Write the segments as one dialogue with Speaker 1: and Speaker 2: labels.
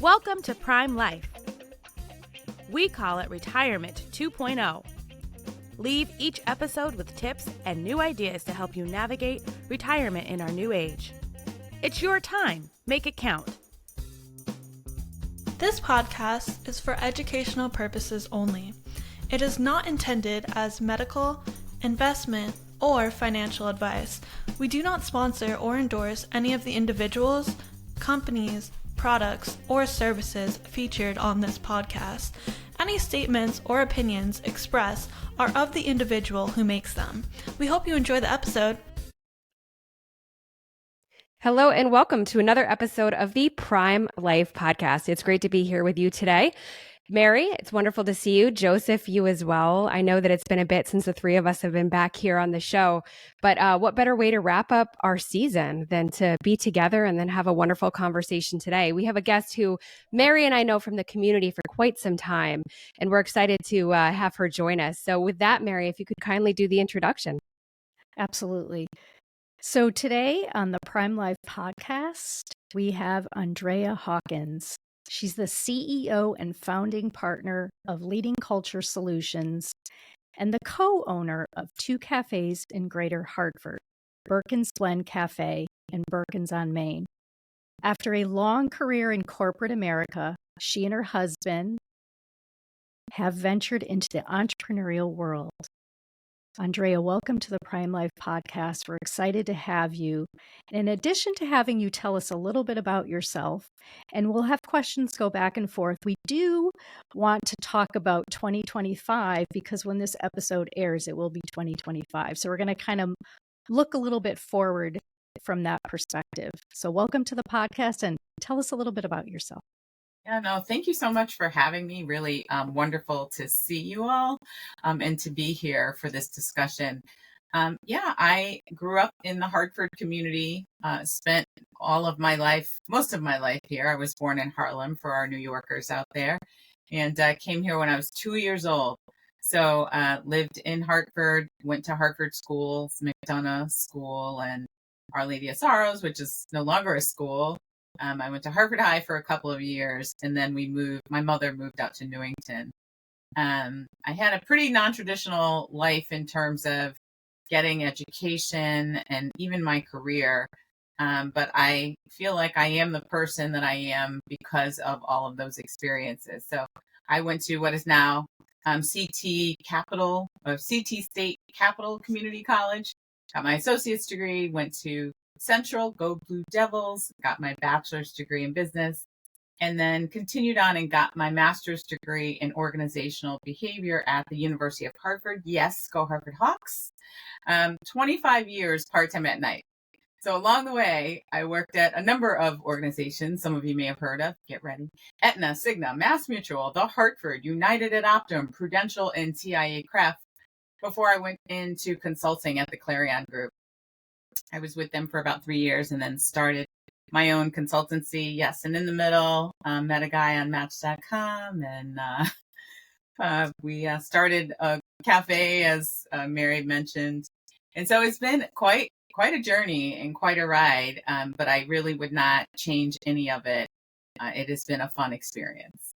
Speaker 1: Welcome to Prime Life. We call it Retirement 2.0. Leave each episode with tips and new ideas to help you navigate retirement in our new age. It's your time. Make it count.
Speaker 2: This podcast is for educational purposes only. It is not intended as medical, investment, or financial advice. We do not sponsor or endorse any of the individuals, companies, products, or services featured on this podcast. Any statements or opinions expressed are of the individual who makes them. We hope you enjoy the episode.
Speaker 3: Hello and welcome to another episode of the Prime Life podcast. It's great to be here with you today. Mary, it's wonderful to see you. Joseph, you as well. I know that it's been a bit since the three of us have been back here on the show, but what better way to wrap up our season than to be together and then have a wonderful conversation today. We have a guest who Mary and I know from the community for quite some time, and we're excited to have her join us. So with that, Mary, if you could kindly do the introduction.
Speaker 4: Absolutely. So today on the Prime Life podcast, we have Andrea Hawkins. She's the CEO and founding partner of Leading Culture Solutions and the co-owner of two cafes in Greater Hartford, Berkins Blend Cafe and Berkins on Main. After a long career in corporate America, she and her husband have ventured into the entrepreneurial world. Andrea, welcome to the Prime Life podcast. We're excited to have you. In addition to having you tell us a little bit about yourself, and we'll have questions go back and forth, we do want to talk about 2025 because when this episode airs, it will be 2025. So we're going to kind of look a little bit forward from that perspective. So welcome to the podcast and tell us a little bit about yourself.
Speaker 5: Yeah, no, thank you so much for having me. Really wonderful to see you all and to be here for this discussion. I grew up in the Hartford community, spent all of my life, most of my life here. I was born in Harlem for our New Yorkers out there, and came here when I was 2 years old. So lived in Hartford, went to Hartford schools, McDonough School and Our Lady of Sorrows, which is no longer a school. I went to Hartford High for a couple of years, and then my mother moved out to Newington. I had a pretty non-traditional life in terms of getting education and even my career. But I feel like I am the person that I am because of all of those experiences. So I went to what is now CT State Capital Community College, got my associate's degree, went to Central, go Blue Devils, got my bachelor's degree in business, and then continued on and got my master's degree in organizational behavior at the University of Hartford. Yes, go Hartford Hawks. 25 years part-time at night. So along the way, I worked at a number of organizations some of you may have heard of. Get ready. Aetna, Cigna, Mass Mutual, the Hartford, United at Optum, Prudential, and TIA Craft before I went into consulting at the Clarion Group. I was with them for about 3 years and then started my own consultancy. Yes. And in the middle, met a guy on Match.com and we started a cafe, as Mary mentioned. And so it's been quite a journey and quite a ride, but I really would not change any of it. It has been a fun experience.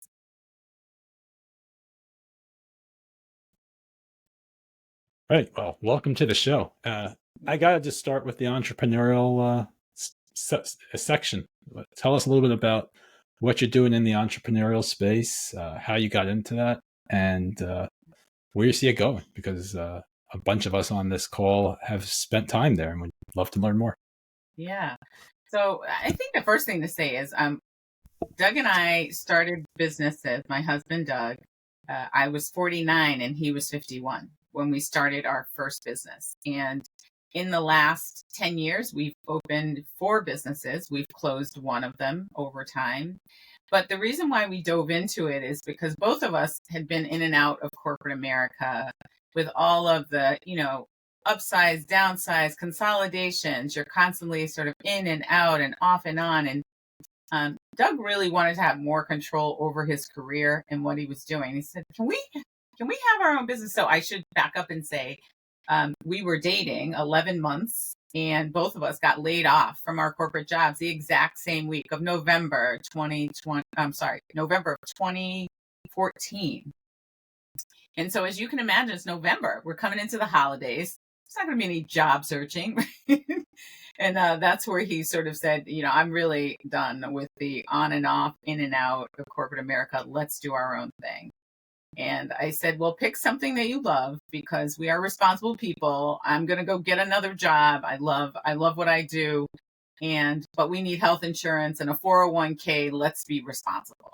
Speaker 6: Right. Well, welcome to the show. I got to just start with the entrepreneurial section. Tell us a little bit about what you're doing in the entrepreneurial space, how you got into that, and where you see it going, because a bunch of us on this call have spent time there and would love to learn more.
Speaker 5: Yeah. So I think the first thing to say is Doug and I started businesses, my husband, Doug. I was 49 and he was 51 when we started our first business. And in the last 10 years, we've opened 4 businesses. We've closed one of them over time. But the reason why we dove into it is because both of us had been in and out of corporate America with all of the, upsides, downsides, consolidations. You're constantly sort of in and out and off and on. And Doug really wanted to have more control over his career and what he was doing. He said, can we have our own business? So I should back up and say, we were dating 11 months and both of us got laid off from our corporate jobs the exact same week of November 2020. November of 2014. And so as you can imagine, it's November. We're coming into the holidays. There's not going to be any job searching. And that's where he sort of said, I'm really done with the on and off, in and out of corporate America. Let's do our own thing. And I said, well, pick something that you love, because we are responsible people. I'm going to go get another job. I love what I do. But we need health insurance and a 401k. Let's be responsible.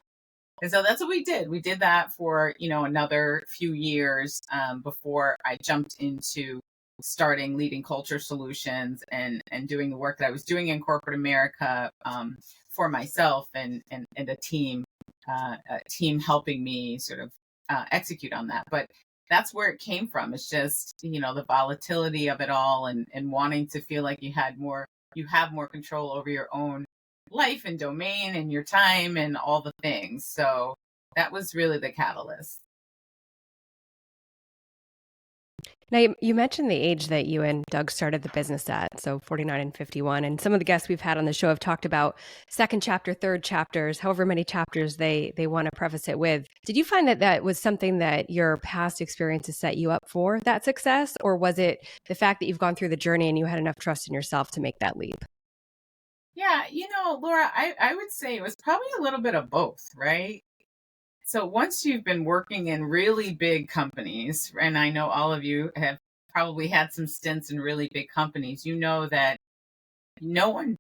Speaker 5: And so that's what we did. We did that for, another few years before I jumped into starting Leading Culture Solutions and doing the work that I was doing in corporate America for myself and a team helping me sort of execute on that. But that's where it came from. It's just, the volatility of it all and wanting to feel like you have more control over your own life and domain and your time and all the things. So that was really the catalyst.
Speaker 3: Now, you mentioned the age that you and Doug started the business at, so 49 and 51. And some of the guests we've had on the show have talked about second chapter, third chapters, however many chapters they want to preface it with. Did you find that was something that your past experiences set you up for that success? Or was it the fact that you've gone through the journey and you had enough trust in yourself to make that leap?
Speaker 5: Yeah, Laura, I would say it was probably a little bit of both, right? So once you've been working in really big companies, and I know all of you have probably had some stints in really big companies, you know that no one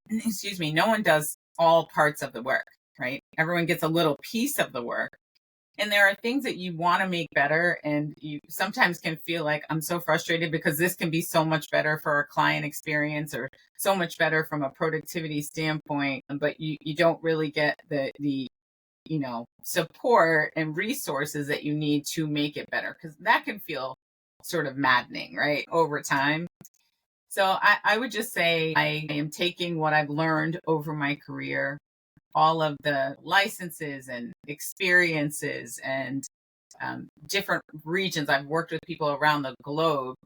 Speaker 5: does all parts of the work, right? Everyone gets a little piece of the work. And there are things that you want to make better. And you sometimes can feel like, I'm so frustrated because this can be so much better for our client experience or so much better from a productivity standpoint. But you don't really get the support and resources that you need to make it better, because that can feel sort of maddening, right, over time. So I would just say I am taking what I've learned over my career, all of the licenses and experiences and different regions. I've worked with people around the globe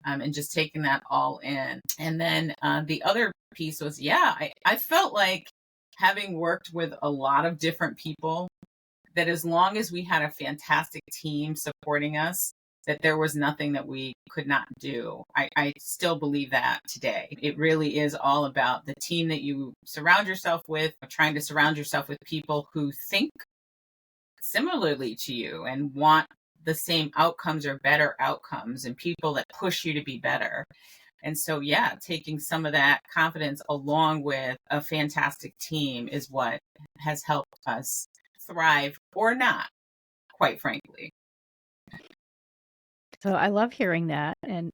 Speaker 5: and just taking that all in. And then the other piece was, I felt like, having worked with a lot of different people, that as long as we had a fantastic team supporting us, that there was nothing that we could not do. I still believe that today. It really is all about the team that you surround yourself with, trying to surround yourself with people who think similarly to you and want the same outcomes or better outcomes, and people that push you to be better. And so, taking some of that confidence along with a fantastic team is what has helped us thrive, or not, quite frankly.
Speaker 4: So I love hearing that. And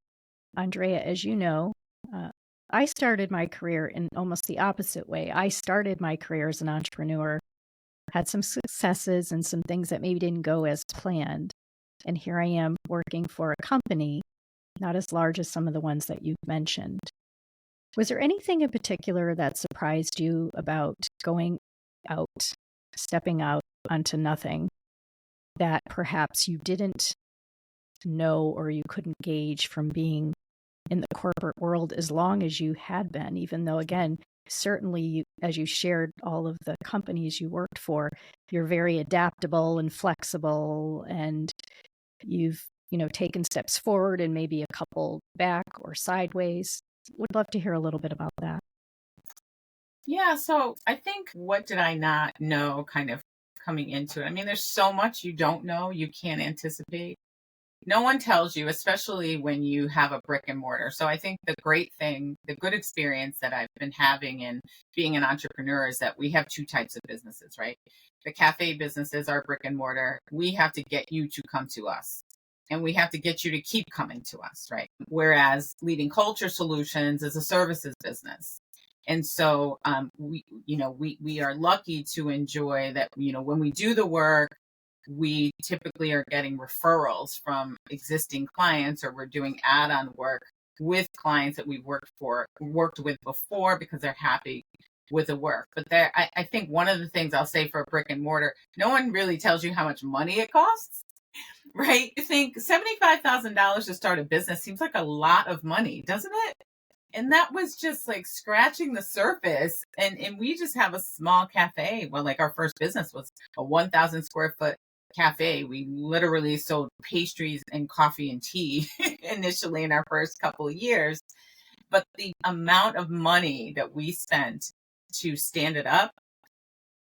Speaker 4: Andrea, as you know, I started my career in almost the opposite way. I started my career as an entrepreneur, had some successes and some things that maybe didn't go as planned. And here I am working for a company not as large as some of the ones that you've mentioned. Was there anything in particular that surprised you about going out, stepping out onto nothing, that perhaps you didn't know or you couldn't gauge from being in the corporate world as long as you had been, even though, again, certainly as you shared all of the companies you worked for, you're very adaptable and flexible, and you've taken steps forward and maybe a couple back or sideways. Would love to hear a little bit about that.
Speaker 5: Yeah, so I think, what did I not know kind of coming into it? I mean, there's so much you don't know, you can't anticipate. No one tells you, especially when you have a brick and mortar. So I think the great thing, the good experience that I've been having in being an entrepreneur is that we have two types of businesses, right? The cafe businesses are brick and mortar. We have to get you to come to us, and we have to get you to keep coming to us, right? Whereas Leading Culture Solutions is a services business. And so we are lucky to enjoy that, when we do the work, we typically are getting referrals from existing clients, or we're doing add-on work with clients that we've worked with before, because they're happy with the work. But I think one of the things I'll say for a brick and mortar, no one really tells you how much money it costs, right? You think $75,000 to start a business seems like a lot of money, doesn't it? And that was just like scratching the surface. And we just have a small cafe. Well, like our first business was a 1,000 square foot cafe. We literally sold pastries and coffee and tea initially in our first couple of years. But the amount of money that we spent to stand it up,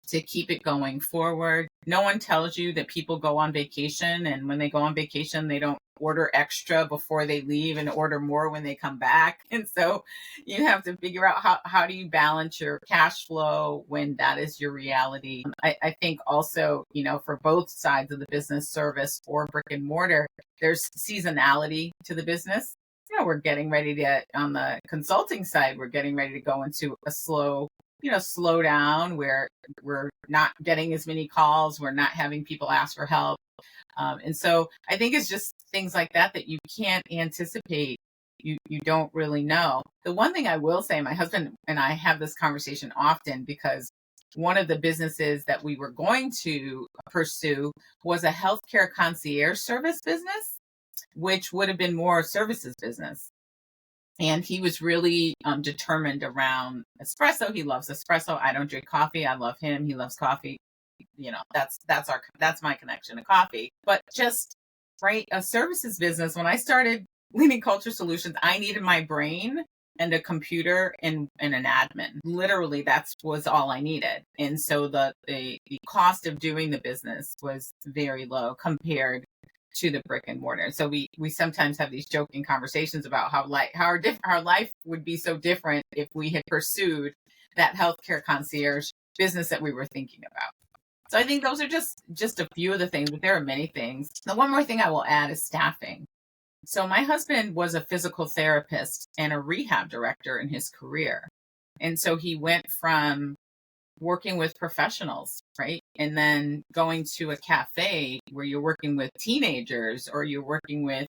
Speaker 5: to keep it going forward. No one tells you that people go on vacation, and when they go on vacation, they don't order extra before they leave and order more when they come back. And so you have to figure out how do you balance your cash flow when that is your reality. I think also, for both sides of the business, service or brick and mortar, there's seasonality to the business. We're getting ready to, on the consulting side, we're getting ready to go into a slow down where we're not getting as many calls. We're not having people ask for help. And so I think it's just things like that you can't anticipate. You don't really know. The one thing I will say, my husband and I have this conversation often, because one of the businesses that we were going to pursue was a healthcare concierge service business, which would have been more services business. And he was really determined around espresso. He loves espresso. I don't drink coffee. I love him. He loves coffee. That's my connection to coffee. But just a services business. When I started Leading Culture Solutions, I needed my brain and a computer and an admin. Literally, that was all I needed. And so the cost of doing the business was very low compared to the brick and mortar. So we sometimes have these joking conversations about how our life would be so different if we had pursued that healthcare concierge business that we were thinking about. So I think those are just a few of the things, but there are many things. The one more thing I will add is staffing. So my husband was a physical therapist and a rehab director in his career. And so he went from working with professionals, right? And then going to a cafe where you're working with teenagers, or you're working with,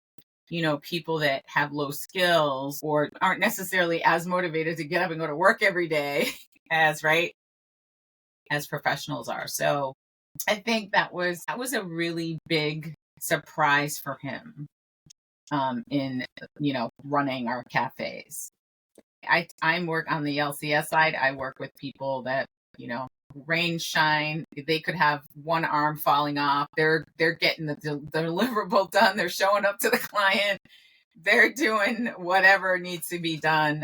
Speaker 5: people that have low skills or aren't necessarily as motivated to get up and go to work every day as professionals are. So I think that was a really big surprise for him in, running our cafes. I work on the LCS side. I work with people that, rain, shine, they could have one arm falling off. They're getting the deliverable done. They're showing up to the client. They're doing whatever needs to be done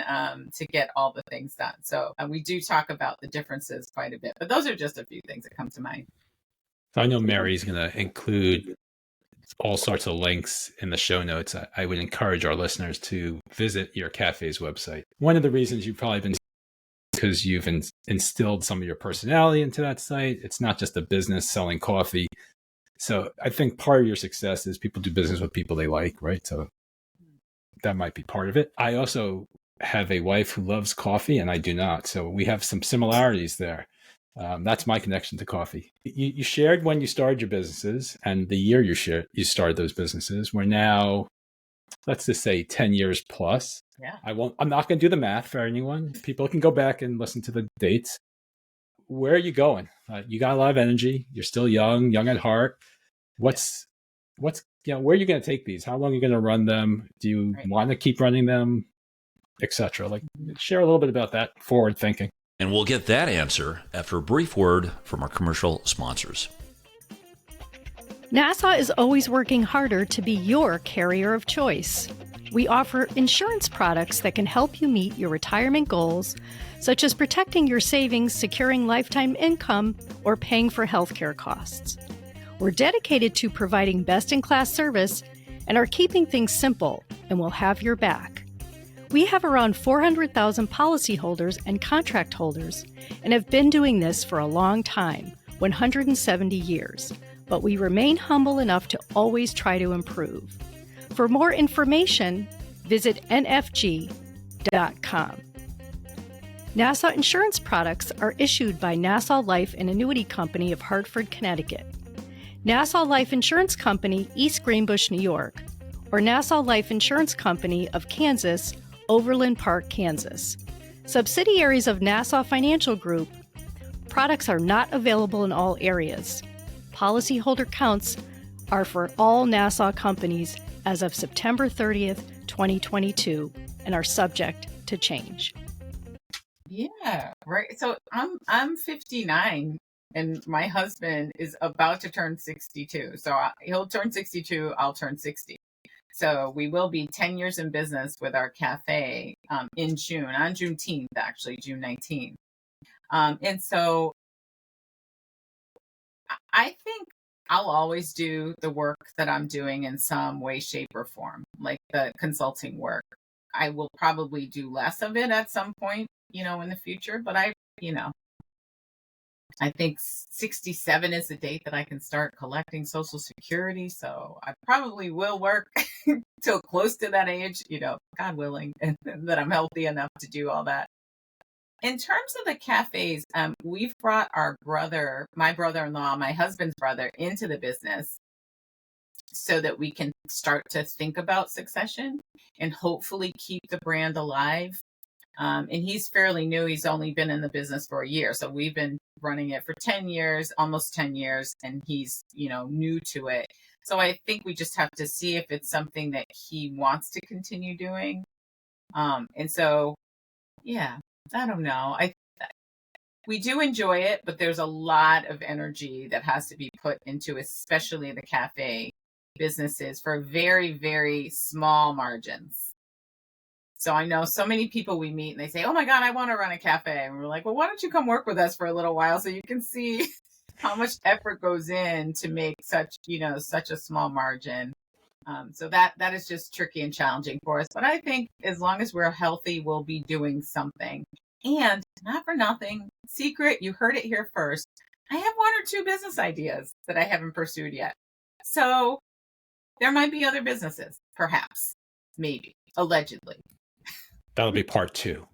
Speaker 5: to get all the things done. So we do talk about the differences quite a bit, but those are just a few things that come to mind.
Speaker 6: So I know Mary's going to include all sorts of links in the show notes. I would encourage our listeners to visit your cafe's website. One of the reasons you've probably been, because you've instilled some of your personality into that site. It's not just a business selling coffee. So I think part of your success is people do business with people they like, right? So that might be part of it. I also have a wife who loves coffee and I do not. So we have some similarities there. That's my connection to coffee. You shared when you started your businesses and the year you started those businesses. We're now, let's just say 10 years plus.
Speaker 5: Yeah.
Speaker 6: I'm not going to do the math for anyone. People can go back and listen to the dates. Where are you going? You got a lot of energy. You're still young at heart. What's where are you going to take these? How long are you going to run them? Do you want to keep running them, etc.? Like, share a little bit about that forward thinking.
Speaker 7: And we'll get that answer after a brief word from our commercial sponsors.
Speaker 4: NASA is always working harder to be your carrier of choice. We offer insurance products that can help you meet your retirement goals, such as protecting your savings, securing lifetime income, or paying for healthcare costs. We're dedicated to providing best-in-class service and are keeping things simple, and we'll have your back. We have around 400,000 policyholders and contract holders and have been doing this for a long time, 170 years, but we remain humble enough to always try to improve. For more information, visit nfg.com. Nassau Insurance products are issued by Nassau Life and Annuity Company of Hartford, Connecticut, Nassau Life Insurance Company, East Greenbush, New York, or Nassau Life Insurance Company of Kansas, Overland Park, Kansas. Subsidiaries of Nassau Financial Group. Products are not available in all areas. Policyholder counts are for all Nassau companies as of September 30th, 2022, and are subject to change?
Speaker 5: Yeah, right. So I'm 59 and my husband is about to turn 62. So he'll turn 62, I'll turn 60. So we will be 10 years in business with our cafe in June, on Juneteenth, actually, June 19th. And so I think I'll always do the work that I'm doing in some way, shape, or form, like the consulting work. I will probably do less of it at some point, in the future, but I think 67 is the date that I can start collecting Social Security. So I probably will work till close to that age, God willing, and that I'm healthy enough to do all that. In terms of the cafes, we've brought my brother-in-law, my husband's brother, into the business so that we can start to think about succession and hopefully keep the brand alive. And he's fairly new. He's only been in the business for a year. So we've been running it for 10 years, almost 10 years, and he's, new to it. So I think we just have to see if it's something that he wants to continue doing. And so, yeah, I don't know. We do enjoy it, but there's a lot of energy that has to be put into, especially the cafe businesses, for very, very small margins. So I know so many people we meet and they say, oh my God, I want to run a cafe. And we're like, well, why don't you come work with us for a little while so you can see how much effort goes in to make such a small margin. So that is just tricky and challenging for us. But I think as long as we're healthy, we'll be doing something. And not for nothing, secret, you heard it here first. I have one or two business ideas that I haven't pursued yet. So there might be other businesses, perhaps, maybe, allegedly.
Speaker 6: That'll be part 2.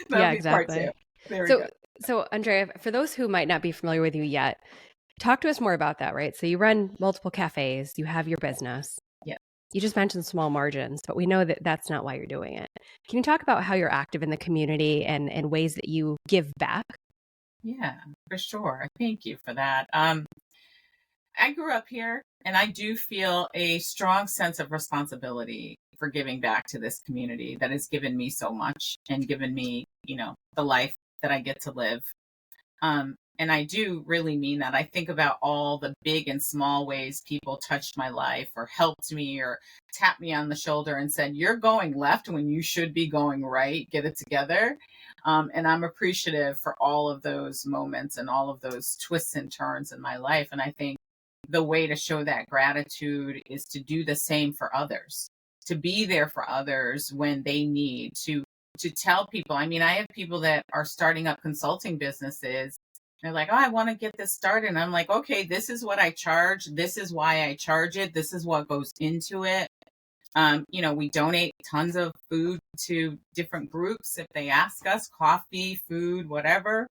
Speaker 3: Yeah, exactly.
Speaker 5: Part 2. There we go.
Speaker 3: So Andrea, for those who might not be familiar with you yet, talk to us more about that, right? So you run multiple cafes, you have your business.
Speaker 5: Yeah.
Speaker 3: You just mentioned small margins, but we know that that's not why you're doing it. Can you talk about how you're active in the community and ways that you give back?
Speaker 5: Yeah, for sure. Thank you for that. I grew up here and I do feel a strong sense of responsibility for giving back to this community that has given me so much and given me, the life that I get to live. And I do really mean that. I think about all the big and small ways people touched my life or helped me or tapped me on the shoulder and said, you're going left when you should be going right. Get it together. And I'm appreciative for all of those moments and all of those twists and turns in my life. And I think the way to show that gratitude is to do the same for others, to be there for others when they need to tell people. I mean, I have people that are starting up consulting businesses. They're like, oh, I want to get this started. And I'm like, okay, this is what I charge. This is why I charge it. This is what goes into it. We donate tons of food to different groups if they ask us, coffee, food, whatever.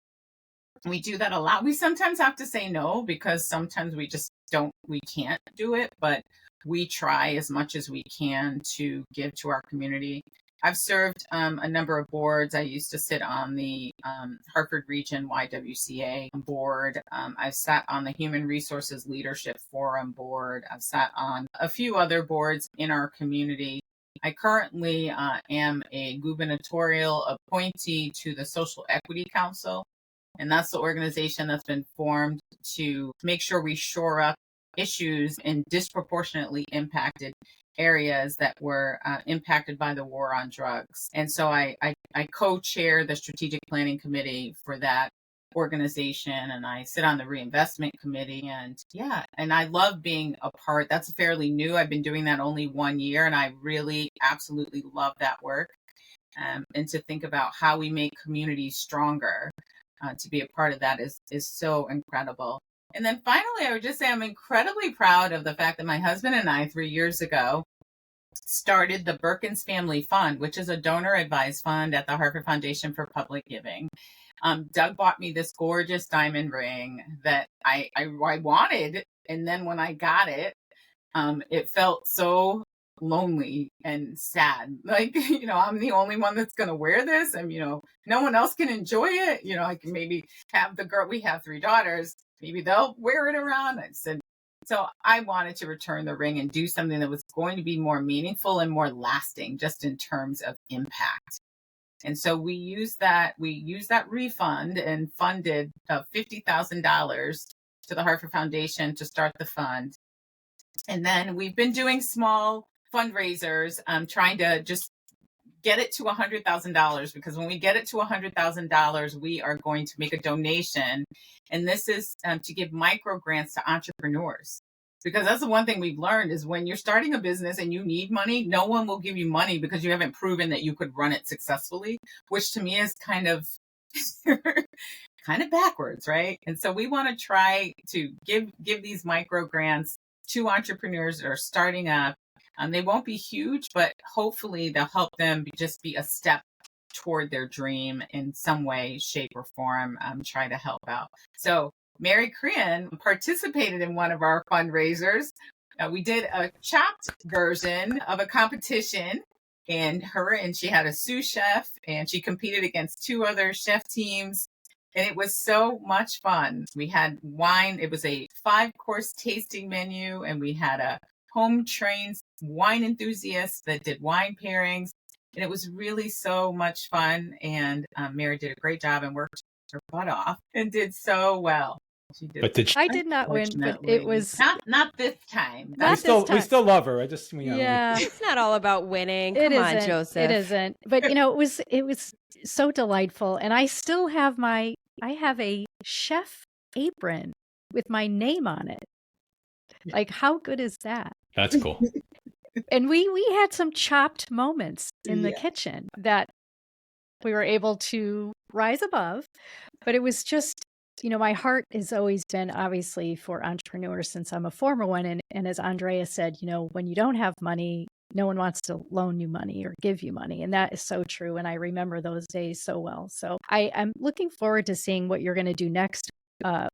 Speaker 5: We do that a lot. We sometimes have to say no because sometimes we can't do it, but we try as much as we can to give to our community. I've served a number of boards. I used to sit on the Hartford Region YWCA board. I've sat on the Human Resources Leadership Forum board. I've sat on a few other boards in our community. I currently am a gubernatorial appointee to the Social Equity Council, and that's the organization that's been formed to make sure we shore up issues in disproportionately impacted areas that were impacted by the war on drugs. And so I co-chair the strategic planning committee for that organization, and I sit on the reinvestment committee. And I love being a part. That's fairly new. I've been doing that only 1 year, and I really absolutely love that work. And to think about how we make communities stronger, to be a part of that is so incredible. And then finally, I would just say I'm incredibly proud of the fact that my husband and I 3 years ago started the Berkins Family Fund, which is a donor-advised fund at the Harvard Foundation for Public Giving. Doug bought me this gorgeous diamond ring that I wanted, and then when I got it, it felt so lonely and sad. Like, I'm the only one that's going to wear this, and, no one else can enjoy it. I can maybe have we have 3 daughters, maybe they'll wear it around. So I wanted to return the ring and do something that was going to be more meaningful and more lasting, just in terms of impact. And so we used that refund and funded $50,000 to the Hartford Foundation to start the fund. And then we've been doing small fundraisers, trying to just get it to $100,000, because when we get it to $100,000, we are going to make a donation. And this is to give micro grants to entrepreneurs. Because that's the one thing we've learned is when you're starting a business and you need money, no one will give you money because you haven't proven that you could run it successfully, which to me is kind of backwards, right? And so we want to try to give these micro grants to entrepreneurs that are starting up. They won't be huge, but hopefully they'll help them just be a step toward their dream in some way, shape, or form, try to help out. So Mary Crean participated in one of our fundraisers. We did a chopped version of a competition, and she had a sous chef, and she competed against 2 other chef teams. And it was so much fun. We had wine. It was a 5-course tasting menu, and we had a home-trained wine enthusiast that did wine pairings. And it was really so much fun. And Mary did a great job and worked her butt off and did so well. She did.
Speaker 6: But
Speaker 4: I did not win, but it was
Speaker 5: not this time.
Speaker 6: we still love her.
Speaker 4: Yeah.
Speaker 3: It's not all about winning.
Speaker 4: It
Speaker 3: Come on,
Speaker 4: isn't.
Speaker 3: Joseph.
Speaker 4: It isn't. But it was so delightful, and I still have I have a chef apron with my name on it. Like, how good is that?
Speaker 6: That's cool.
Speaker 4: And we had some chopped moments in the kitchen that we were able to rise above, but it was just, my heart has always been obviously for entrepreneurs since I'm a former one. And as Andrea said, when you don't have money, no one wants to loan you money or give you money. And that is so true. And I remember those days so well. So I'm looking forward to seeing what you're going to do next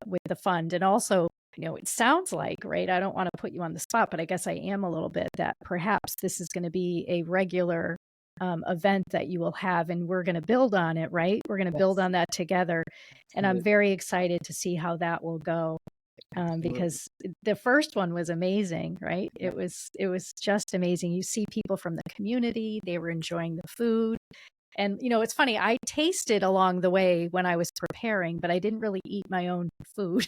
Speaker 4: with the fund. And also, it sounds like, right, I don't want to put you on the spot, but I guess I am a little bit, that perhaps this is going to be a regular event that you will have, and we're going to build on it, right? We're going to build on that together. And I'm very excited to see how that will go. Because the first one was amazing, right? It was just amazing. You see people from the community, they were enjoying the food. And, it's funny, I tasted along the way when I was preparing, but I didn't really eat my own food.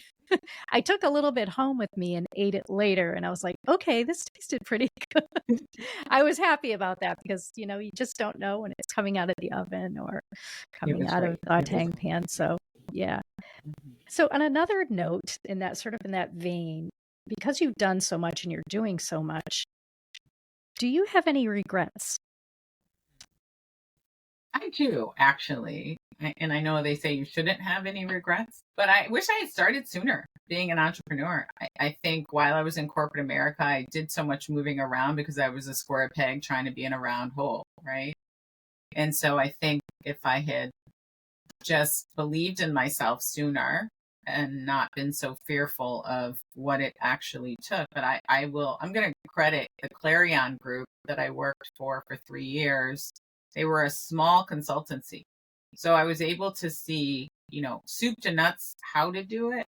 Speaker 4: I took a little bit home with me and ate it later. And I was like, okay, this tasted pretty good. I was happy about that because, you just don't know when it's coming out of the oven or coming out of the sautang pan. So, yeah. So on another note, in that vein, because you've done so much and you're doing so much, do you have any regrets?
Speaker 5: I do, actually. And I know they say you shouldn't have any regrets, but I wish I had started sooner being an entrepreneur. I think while I was in corporate America, I did so much moving around because I was a square peg trying to be in a round hole, right? And so I think if I had just believed in myself sooner and not been so fearful of what it actually took, but I'm going to credit the Clarion group that I worked for 3 years. They were a small consultancy. So I was able to see, soup to nuts, how to do it.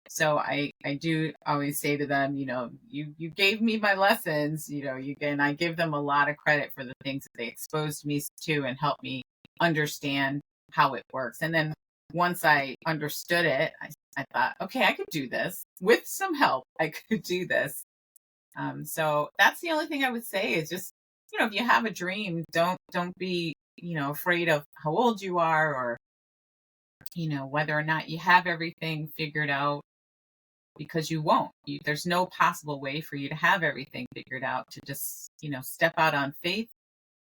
Speaker 5: So I do always say to them, you gave me my lessons, and I give them a lot of credit for the things that they exposed me to and helped me understand how it works. And then once I understood it, I thought, okay, I could do this with some help. I could do this. So that's the only thing I would say is just, if you have a dream, don't be, afraid of how old you are or, whether or not you have everything figured out, because you won't. There's no possible way for you to have everything figured out. To just, step out on faith,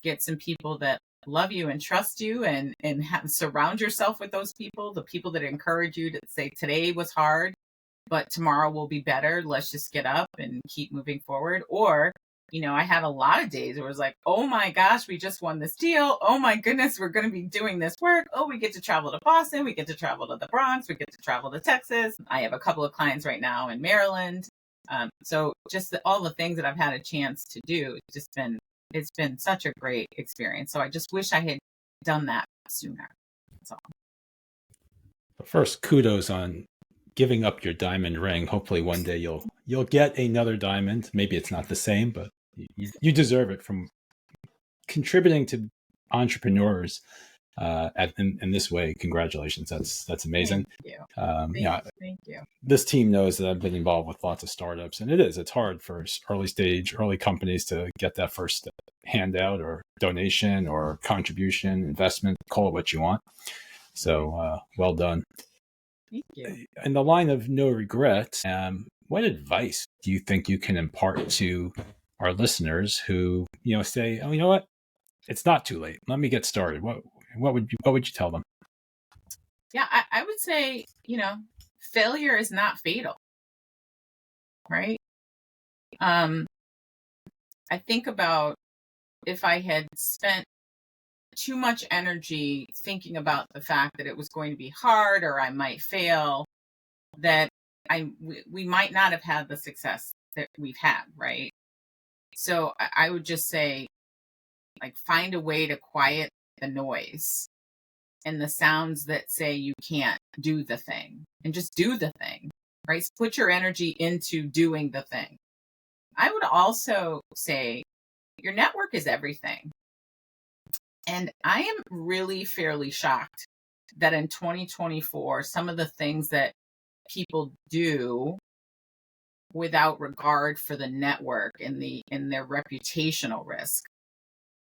Speaker 5: get some people that love you and trust you, and surround yourself with those people, the people that encourage you to say today was hard, but tomorrow will be better. Let's just get up and keep moving forward. Or, I had a lot of days where it was like, oh my gosh, we just won this deal. Oh my goodness, we're going to be doing this work. Oh, we get to travel to Boston. We get to travel to the Bronx. We get to travel to Texas. I have a couple of clients right now in Maryland. So just all the things that I've had a chance to do, it's been such a great experience. So I just wish I had done that sooner. That's all.
Speaker 6: First, kudos on giving up your diamond ring. Hopefully one day you'll get another diamond. Maybe it's not the same, but you deserve it from contributing to entrepreneurs in this way. Congratulations. That's amazing.
Speaker 5: Thank you.
Speaker 6: Thank
Speaker 5: you.
Speaker 6: This team knows that I've been involved with lots of startups, and it's hard for early companies to get that first handout or donation or contribution, investment, call it what you want. So well done.
Speaker 5: Thank you.
Speaker 6: In the line of no regret, what advice do you think you can impart to our listeners who, say, oh, you know what? It's not too late. Let me get started. What would you tell them?
Speaker 5: Yeah, I would say, failure is not fatal, right? I think about if I had spent too much energy thinking about the fact that it was going to be hard or I might fail, that we might not have had the success that we've had, right? So I would just say, like, find a way to quiet the noise and the sounds that say you can't do the thing, and just do the thing, right? So put your energy into doing the thing. I would also say your network is everything. And I am really fairly shocked that in 2024, some of the things that people do without regard for the network and their reputational risk.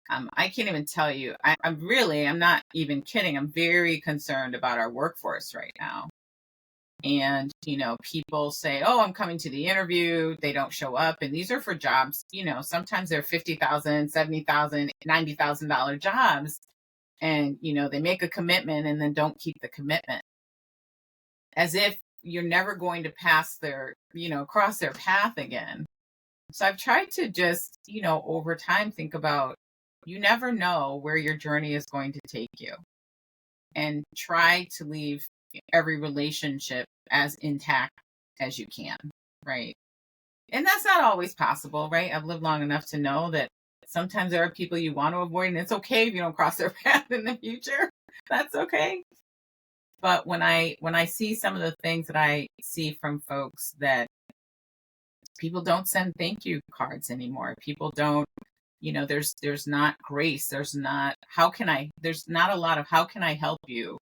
Speaker 5: I can't even tell you. I'm not even kidding. I'm very concerned about our workforce right now. And, people say, oh, I'm coming to the interview. They don't show up. And these are for jobs, sometimes they're $50,000, $70,000, $90,000 jobs. And, they make a commitment and then don't keep the commitment, as if you're never going to cross their path again. So I've tried to just, over time, think about, you never know where your journey is going to take you, and try to leave every relationship as intact as you can, right? And that's not always possible, right? I've lived long enough to know that sometimes there are people you want to avoid, and it's okay if you don't cross their path in the future. That's okay. But when I see some of the things that I see from folks, that people don't send thank you cards anymore. People don't, there's not grace. There's not a lot of how can I help you,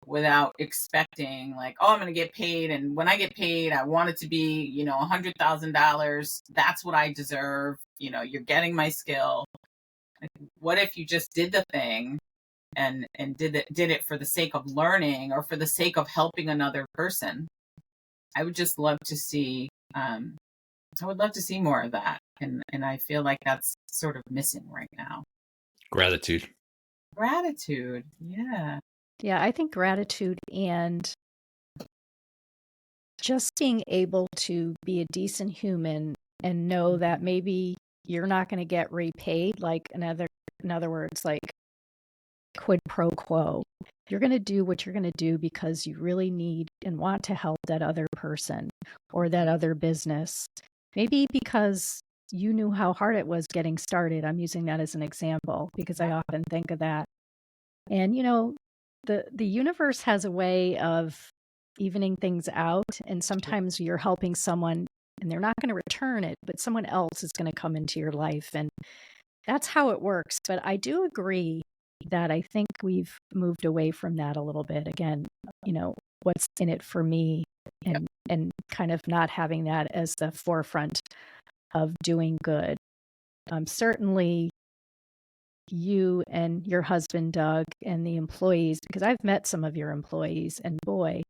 Speaker 5: without expecting, like, oh, I'm going to get paid. And when I get paid, I want it to be, $100,000. That's what I deserve. You're getting my skill. Like, what if you just did the thing and did it for the sake of learning or for the sake of helping another person? I would just love to see, more of that. And I feel like that's sort of missing right now.
Speaker 6: Gratitude.
Speaker 5: Yeah.
Speaker 4: Yeah, I think gratitude and just being able to be a decent human and know that maybe you're not going to get repaid, like in other words, like quid pro quo. You're going to do what you're going to do because you really need and want to help that other person or that other business. Maybe because you knew how hard it was getting started. I'm using that as an example because I often think of that. And, the universe has a way of evening things out. And sometimes you're helping someone and they're not going to return it, but someone else is going to come into your life. And that's how it works. But I do agree that I think we've moved away from that a little bit. Again, what's in it for me, and kind of not having that as the forefront of doing good. Certainly you and your husband, Doug, and the employees, because I've met some of your employees, and boy,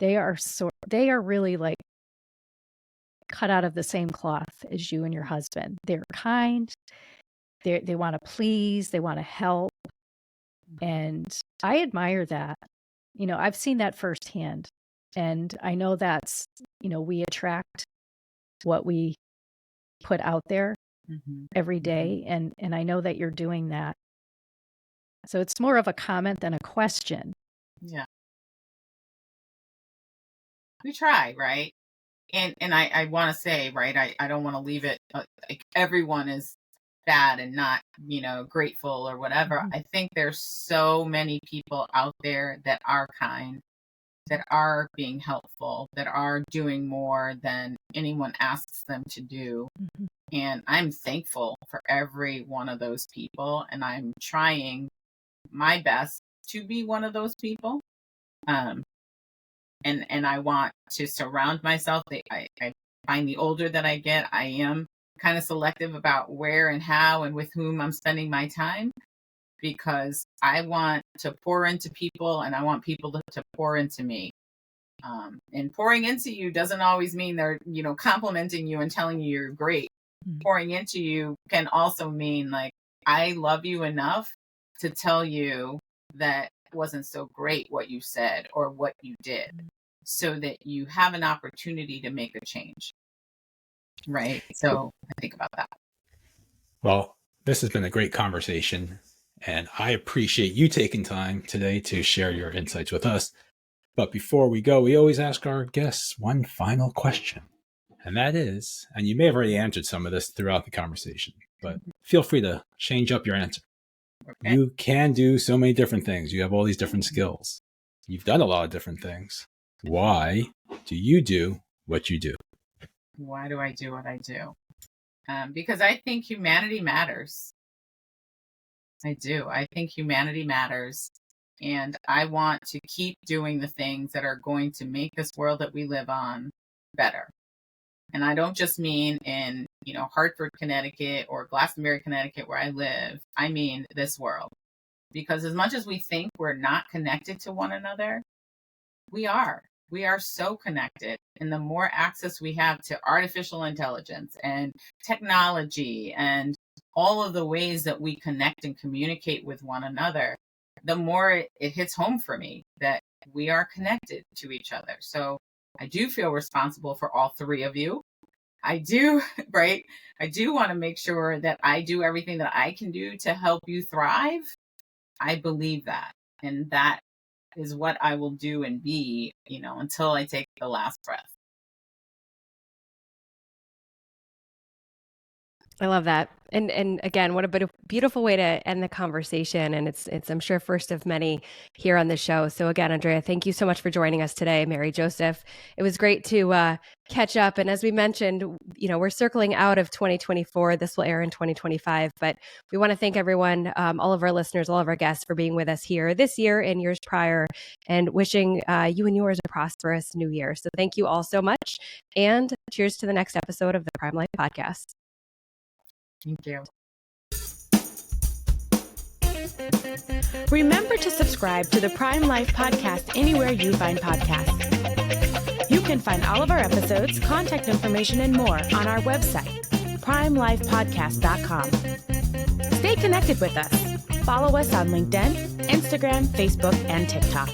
Speaker 4: they are really like cut out of the same cloth as you and your husband. They're kind. They want to please. They want to help. And I admire that. I've seen that firsthand. And I know that's, we attract what we put out there every day. And I know that you're doing that. So it's more of a comment than a question.
Speaker 5: Yeah. We try, right? And I want to say, right, I don't want to leave it like everyone is bad and not, grateful or whatever. I think there's so many people out there that are kind, that are being helpful, that are doing more than anyone asks them to do. And I'm thankful for every one of those people. And I'm trying my best to be one of those people. And I want to surround myself. I find the older that I get, I am kind of selective about where and how and with whom I'm spending my time, because I want to pour into people and I want people to pour into me. And pouring into you doesn't always mean they're, complimenting you and telling you you're great. Pouring into you can also mean like, I love you enough to tell you that it wasn't so great what you said or what you did, so that you have an opportunity to make a change. Right. So I think about that.
Speaker 6: Well, this has been a great conversation, and I appreciate you taking time today to share your insights with us. But before we go, we always ask our guests one final question. And that is, and you may have already answered some of this throughout the conversation, but feel free to change up your answer. Okay. You can do so many different things. You have all these different skills. You've done a lot of different things. Why do you do what you do?
Speaker 5: Why do I do what I do? Because I think humanity matters. I do. I think humanity matters. And I want to keep doing the things that are going to make this world that we live on better. And I don't just mean in, Hartford, Connecticut or Glastonbury, Connecticut, where I live. I mean this world. Because as much as we think we're not connected to one another, we are. We are so connected. And the more access we have to artificial intelligence and technology and all of the ways that we connect and communicate with one another, the more it hits home for me that we are connected to each other. So I do feel responsible for all three of you. I do, right? I do want to make sure that I do everything that I can do to help you thrive. I believe that. And that is what I will do and be, until I take the last breath.
Speaker 3: I love that. And again, what a beautiful way to end the conversation. And it's I'm sure first of many here on the show. So again, Andrea, thank you so much for joining us today. Mary, Joseph, it was great to catch up. And as we mentioned, we're circling out of 2024. This will air in 2025. But we want to thank everyone, all of our listeners, all of our guests for being with us here this year and years prior, and wishing you and yours a prosperous new year. So thank you all so much. And cheers to the next episode of the Prime Life Podcast.
Speaker 5: Thank you.
Speaker 1: Remember to subscribe to the Prime Life Podcast anywhere you find podcasts. You can find all of our episodes, contact information, and more on our website, primelifepodcast.com. Stay connected with us. Follow us on LinkedIn, Instagram, Facebook, and TikTok.